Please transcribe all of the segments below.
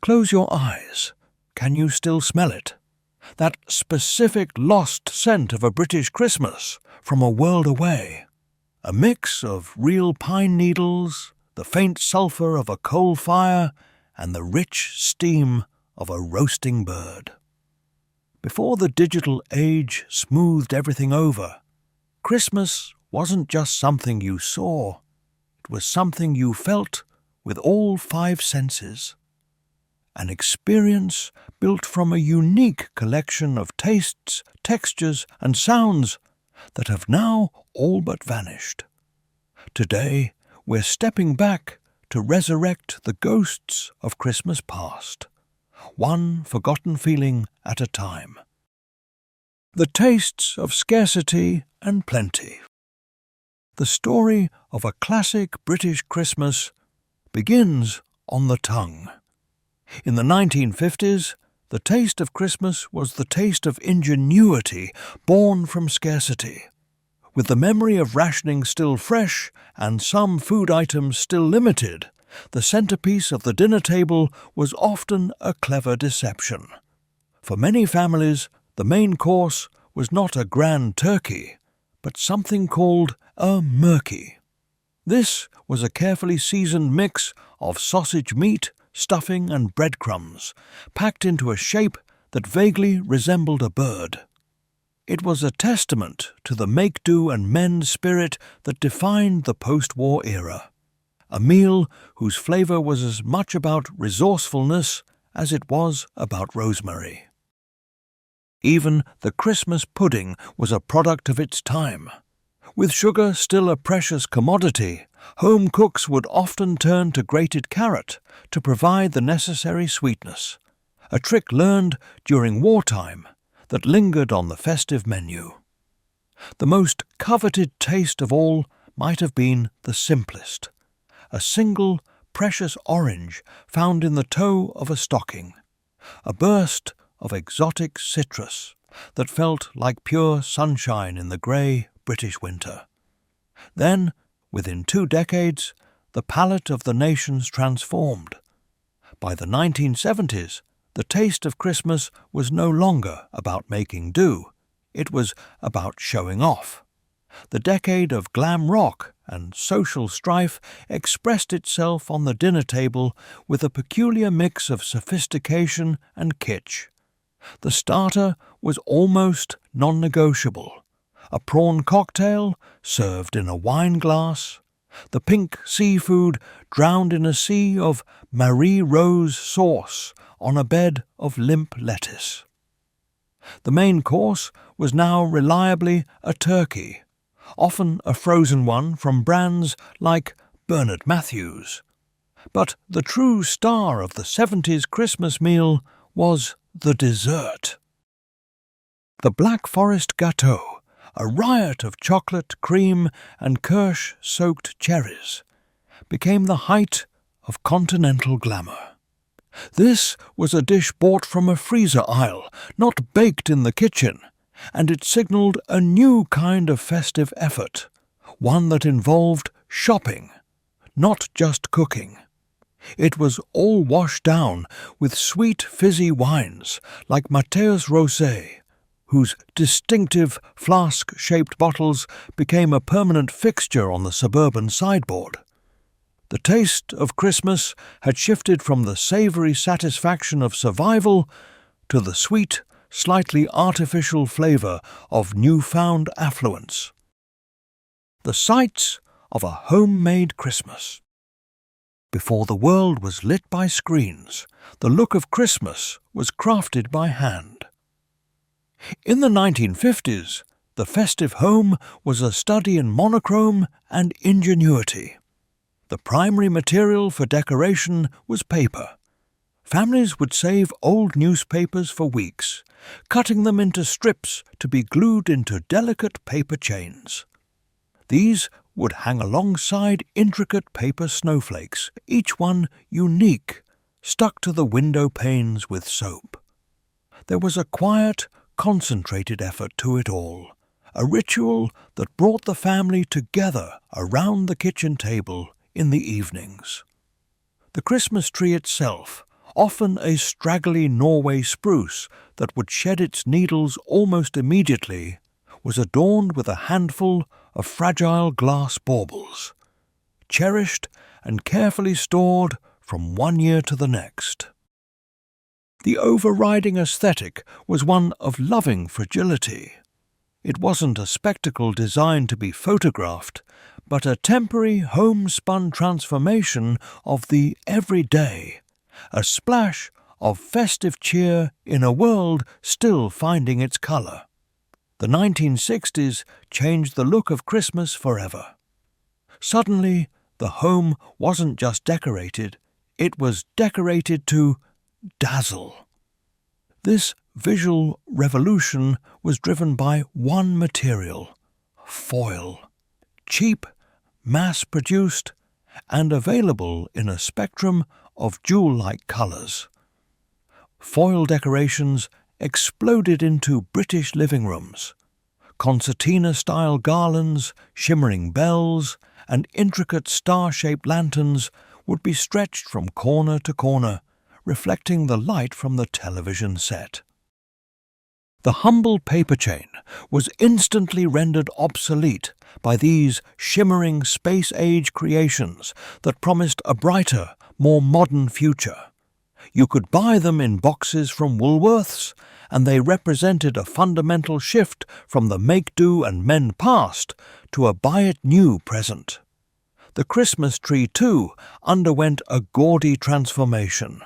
Close your eyes. Can you still smell it? That specific lost scent of a British Christmas from a world away. A mix of real pine needles, the faint sulphur of a coal fire, and the rich steam of a roasting bird. Before the digital age smoothed everything over, Christmas wasn't just something you saw, it was something you felt with all 5 senses. An experience built from a unique collection of tastes, textures, and sounds that have now all but vanished. Today, we're stepping back to resurrect the ghosts of Christmas past, one forgotten feeling at a time. The tastes of scarcity and plenty. The story of a classic British Christmas begins on the tongue. In the 1950s, the taste of Christmas was the taste of ingenuity born from scarcity. With the memory of rationing still fresh and some food items still limited, the centerpiece of the dinner table was often a clever deception. For many families, the main course was not a grand turkey, but something called a murkey. This was a carefully seasoned mix of sausage meat, stuffing and breadcrumbs, packed into a shape that vaguely resembled a bird. It was a testament to the make-do and mend spirit that defined the post-war era, a meal whose flavour was as much about resourcefulness as it was about rosemary. Even the Christmas pudding was a product of its time. With sugar still a precious commodity, home cooks would often turn to grated carrot to provide the necessary sweetness, a trick learned during wartime that lingered on the festive menu. The most coveted taste of all might have been the simplest, a single precious orange found in the toe of a stocking, a burst of exotic citrus that felt like pure sunshine in the grey British winter. Then, within 2 decades, the palate of the nations transformed. By the 1970s, the taste of Christmas was no longer about making do, it was about showing off. The decade of glam rock and social strife expressed itself on the dinner table with a peculiar mix of sophistication and kitsch. The starter was almost non-negotiable. A prawn cocktail served in a wine glass, the pink seafood drowned in a sea of Marie Rose sauce on a bed of limp lettuce. The main course was now reliably a turkey, often a frozen one from brands like Bernard Matthews. But the true star of the 70s Christmas meal was the dessert. The Black Forest Gâteau, a riot of chocolate, cream, and kirsch-soaked cherries, became the height of continental glamour. This was a dish bought from a freezer aisle, not baked in the kitchen, and it signalled a new kind of festive effort, one that involved shopping, not just cooking. It was all washed down with sweet fizzy wines like Mateus Rosé, whose distinctive flask-shaped bottles became a permanent fixture on the suburban sideboard. The taste of Christmas had shifted from the savoury satisfaction of survival to the sweet, slightly artificial flavour of newfound affluence. The sights of a homemade Christmas. Before the world was lit by screens, the look of Christmas was crafted by hand. In the 1950s, the festive home was a study in monochrome and ingenuity. The primary material for decoration was paper. Families would save old newspapers for weeks, cutting them into strips to be glued into delicate paper chains. These would hang alongside intricate paper snowflakes, each one unique, stuck to the window panes with soap. There was a quiet, concentrated effort to it all, a ritual that brought the family together around the kitchen table in the evenings. The Christmas tree itself, often a straggly Norway spruce that would shed its needles almost immediately, was adorned with a handful of fragile glass baubles, cherished and carefully stored from one year to the next. The overriding aesthetic was one of loving fragility. It wasn't a spectacle designed to be photographed, but a temporary homespun transformation of the everyday, a splash of festive cheer in a world still finding its colour. The 1960s changed the look of Christmas forever. Suddenly, the home wasn't just decorated, it was decorated to dazzle. This visual revolution was driven by one material: foil. Cheap, mass-produced, and available in a spectrum of jewel-like colours. Foil decorations exploded into British living rooms. Concertina-style garlands, shimmering bells, and intricate star-shaped lanterns would be stretched from corner to corner, reflecting the light from the television set. The humble paper chain was instantly rendered obsolete by these shimmering space-age creations that promised a brighter, more modern future. You could buy them in boxes from Woolworths, and they represented a fundamental shift from the make-do and mend past to a buy-it-new present. The Christmas tree, too, underwent a gaudy transformation.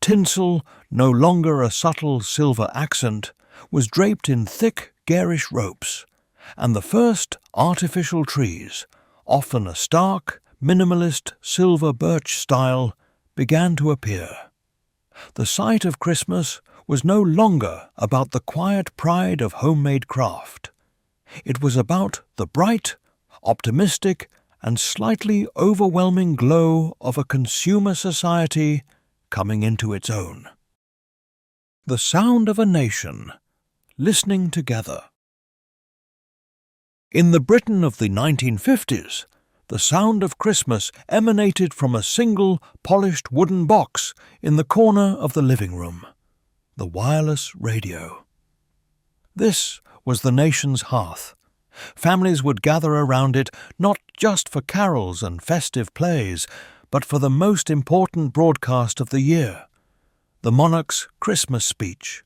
Tinsel, no longer a subtle silver accent, was draped in thick, garish ropes, and the first artificial trees, often a stark, minimalist silver birch style, began to appear. The sight of Christmas was no longer about the quiet pride of homemade craft. It was about the bright, optimistic, and slightly overwhelming glow of a consumer society coming into its own. The sound of a nation listening together. In the Britain of the 1950s, the sound of Christmas emanated from a single polished wooden box in the corner of the living room: the wireless radio. This was the nation's hearth. Families would gather around it not just for carols and festive plays, but for the most important broadcast of the year: the monarch's Christmas speech.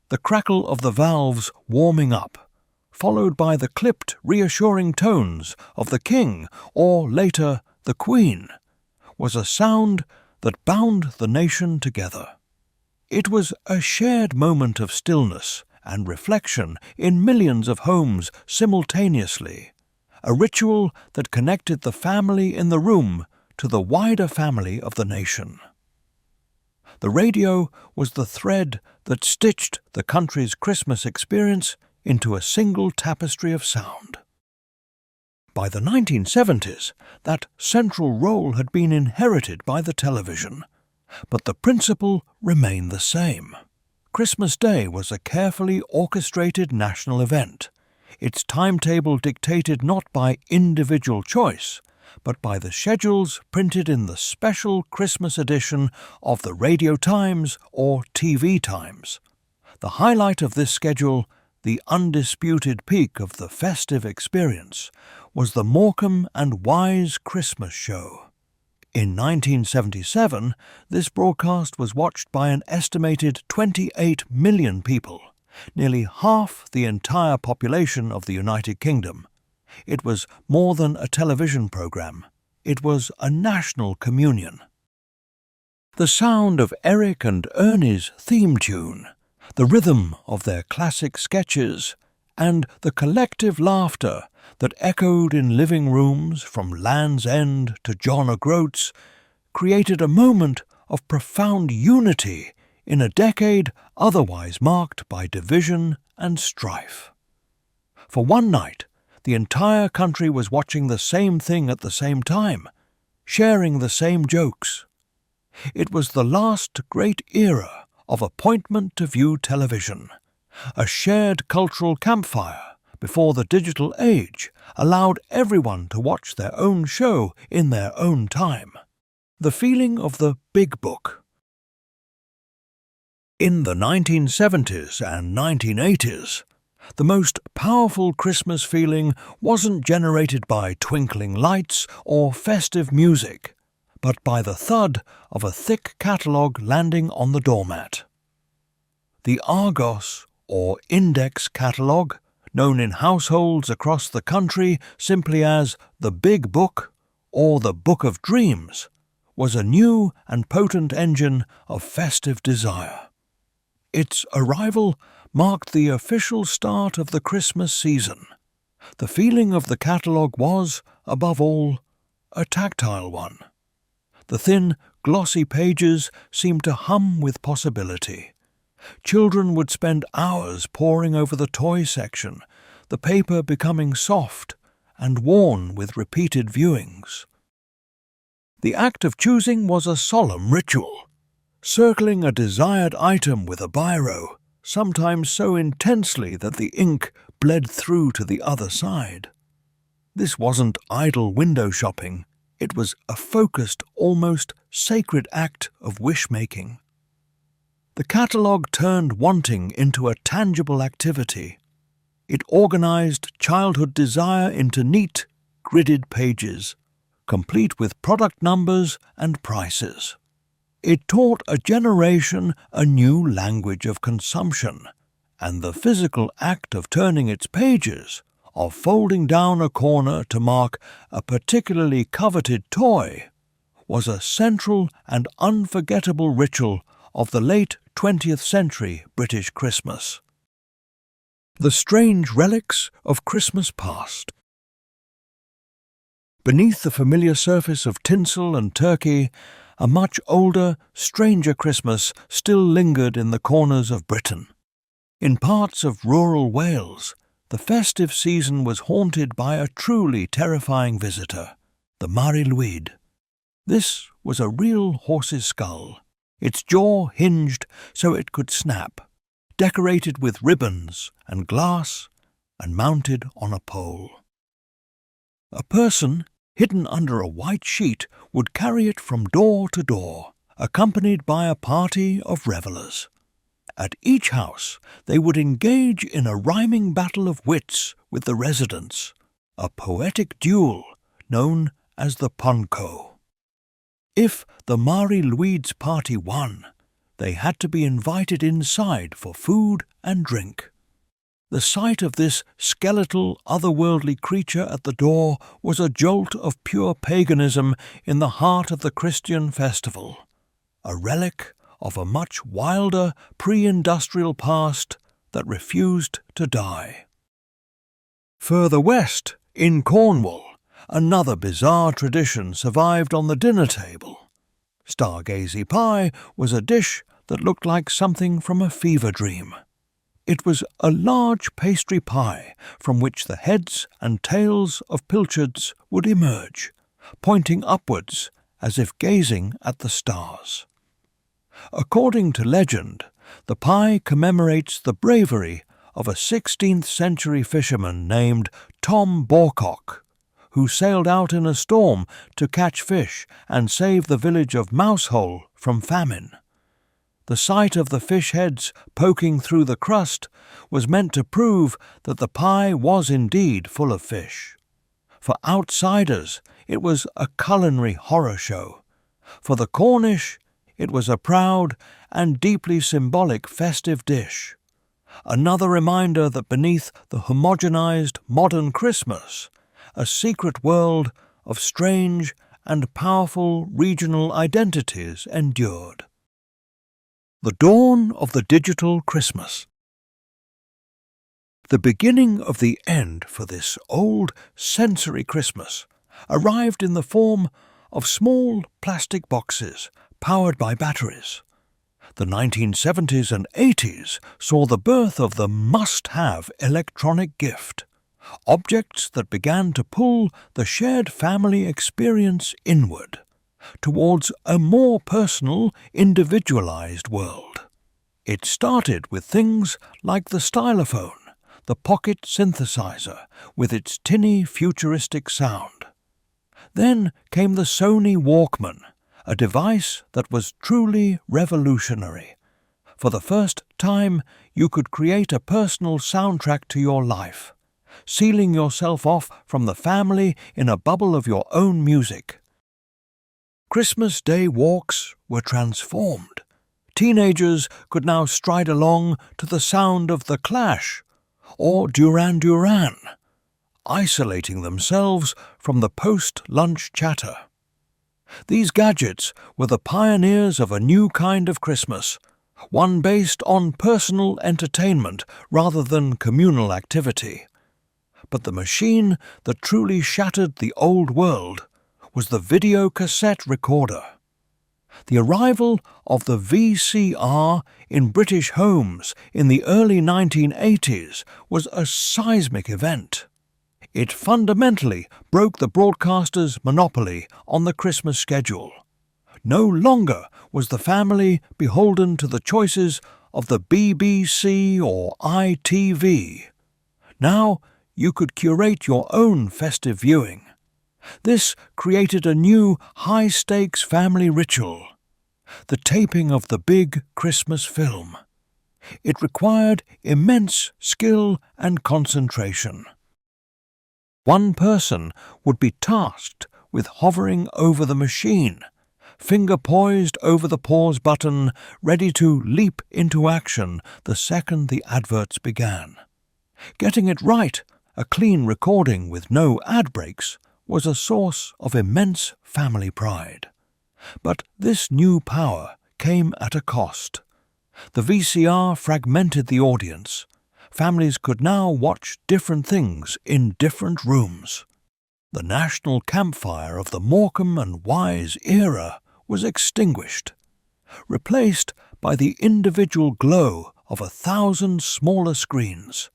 The crackle of the valves warming up, followed by the clipped, reassuring tones of the King, or later the Queen, was a sound that bound the nation together. It was a shared moment of stillness and reflection in millions of homes simultaneously, a ritual that connected the family in the room to the wider family of the nation. The radio was the thread that stitched the country's Christmas experience into a single tapestry of sound. By the 1970s, that central role had been inherited by the television, but the principle remained the same. Christmas Day was a carefully orchestrated national event, its timetable dictated not by individual choice, but by the schedules printed in the special Christmas edition of the Radio Times or TV Times. The highlight of this schedule, the undisputed peak of the festive experience, was the Morecambe and Wise Christmas Show. In 1977, this broadcast was watched by an estimated 28 million people, nearly half the entire population of the United Kingdom. It was more than a television program. It was a national communion. The sound of Eric and Ernie's theme tune, the rhythm of their classic sketches, and the collective laughter that echoed in living rooms from Land's End to John O'Groats created a moment of profound unity in a decade otherwise marked by division and strife. For one night, the entire country was watching the same thing at the same time, sharing the same jokes. It was the last great era of appointment-to-view television, a shared cultural campfire before the digital age allowed everyone to watch their own show in their own time. The feeling of the big book, In the 1970s and 1980s, the most powerful Christmas feeling wasn't generated by twinkling lights or festive music, but by the thud of a thick catalogue landing on the doormat. The Argos, or index catalogue, known in households across the country simply as the Big Book or the Book of Dreams, was a new and potent engine of festive desire. Its arrival marked the official start of the Christmas season. The feeling of the catalogue was, above all, a tactile one. The thin, glossy pages seemed to hum with possibility. Children would spend hours poring over the toy section, the paper becoming soft and worn with repeated viewings. The act of choosing was a solemn ritual. Circling a desired item with a biro, sometimes so intensely that the ink bled through to the other side. This wasn't idle window shopping, it was a focused, almost sacred act of wish-making. The catalogue turned wanting into a tangible activity. It organized childhood desire into neat, gridded pages, complete with product numbers and prices. It taught a generation a new language of consumption, and the physical act of turning its pages, of folding down a corner to mark a particularly coveted toy, was a central and unforgettable ritual of the late 20th century British Christmas. The strange relics of Christmas past. Beneath the familiar surface of tinsel and turkey, a much older, stranger Christmas still lingered in the corners of Britain. In parts of rural Wales, the festive season was haunted by a truly terrifying visitor, the murkey. This was a real horse's skull, its jaw hinged so it could snap, decorated with ribbons and glass, and mounted on a pole. A person, hidden under a white sheet, would carry it from door to door, accompanied by a party of revellers. At each house they would engage in a rhyming battle of wits with the residents, a poetic duel known as the punko. If the murkey's party won, they had to be invited inside for food and drink. The sight of this skeletal, otherworldly creature at the door was a jolt of pure paganism in the heart of the Christian festival, a relic of a much wilder pre-industrial past that refused to die. Further west, in Cornwall, another bizarre tradition survived on the dinner table. Stargazy Pie was a dish that looked like something from a fever dream. It was a large pastry pie from which the heads and tails of pilchards would emerge, pointing upwards as if gazing at the stars. According to legend, the pie commemorates the bravery of a 16th century fisherman named Tom Borcock, who sailed out in a storm to catch fish and save the village of Mousehole from famine. The sight of the fish heads poking through the crust was meant to prove that the pie was indeed full of fish. For outsiders, it was a culinary horror show. For the Cornish, it was a proud and deeply symbolic festive dish. Another reminder that beneath the homogenized modern Christmas, a secret world of strange and powerful regional identities endured. The dawn of the digital Christmas. The beginning of the end for this old sensory Christmas arrived in the form of small plastic boxes powered by batteries. The 1970s and 80s saw the birth of the must-have electronic gift, objects that began to pull the shared family experience inward, towards a more personal, individualized world. It started with things like the stylophone, the pocket synthesizer with its tinny futuristic sound. Then came the Sony Walkman, a device that was truly revolutionary. For the first time, you could create a personal soundtrack to your life, sealing yourself off from the family in a bubble of your own music. Christmas Day walks were transformed. Teenagers could now stride along to the sound of The Clash or Duran Duran, isolating themselves from the post-lunch chatter. These gadgets were the pioneers of a new kind of Christmas, one based on personal entertainment rather than communal activity. But the machine that truly shattered the old world was the video cassette recorder. The arrival of the VCR in British homes in the early 1980s was a seismic event. It fundamentally broke the broadcaster's monopoly on the Christmas schedule. No longer was the family beholden to the choices of the BBC or ITV. Now you could curate your own festive viewing. This created a new high-stakes family ritual, the taping of the big Christmas film. It required immense skill and concentration. One person would be tasked with hovering over the machine, finger poised over the pause button, ready to leap into action the second the adverts began. Getting it right, a clean recording with no ad breaks, was a source of immense family pride. But this new power came at a cost. The VCR fragmented the audience. Families could now watch different things in different rooms. The national campfire of the Morecambe and Wise era was extinguished, replaced by the individual glow of 1,000 smaller screens.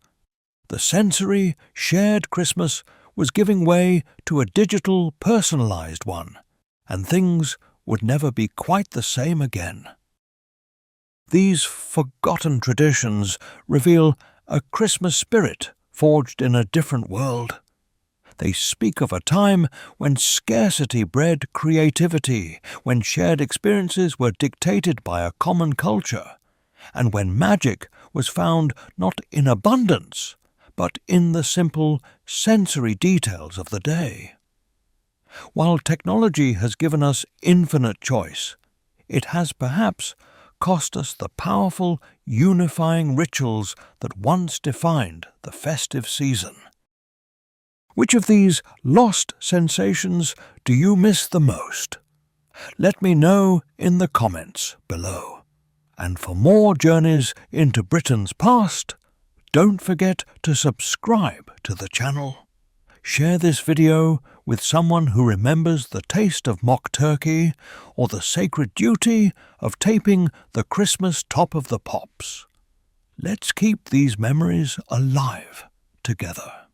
The sensory, shared Christmas was giving way to a digital, personalized one, and things would never be quite the same again. These forgotten traditions reveal a Christmas spirit forged in a different world. They speak of a time when scarcity bred creativity, when shared experiences were dictated by a common culture, and when magic was found not in abundance, but in the simple sensory details of the day. While technology has given us infinite choice, it has perhaps cost us the powerful, unifying rituals that once defined the festive season. Which of these lost sensations do you miss the most? Let me know in the comments below. And for more journeys into Britain's past, don't forget to subscribe to the channel. Share this video with someone who remembers the taste of mock turkey or the sacred duty of taping the Christmas Top of the Pops. Let's keep these memories alive together.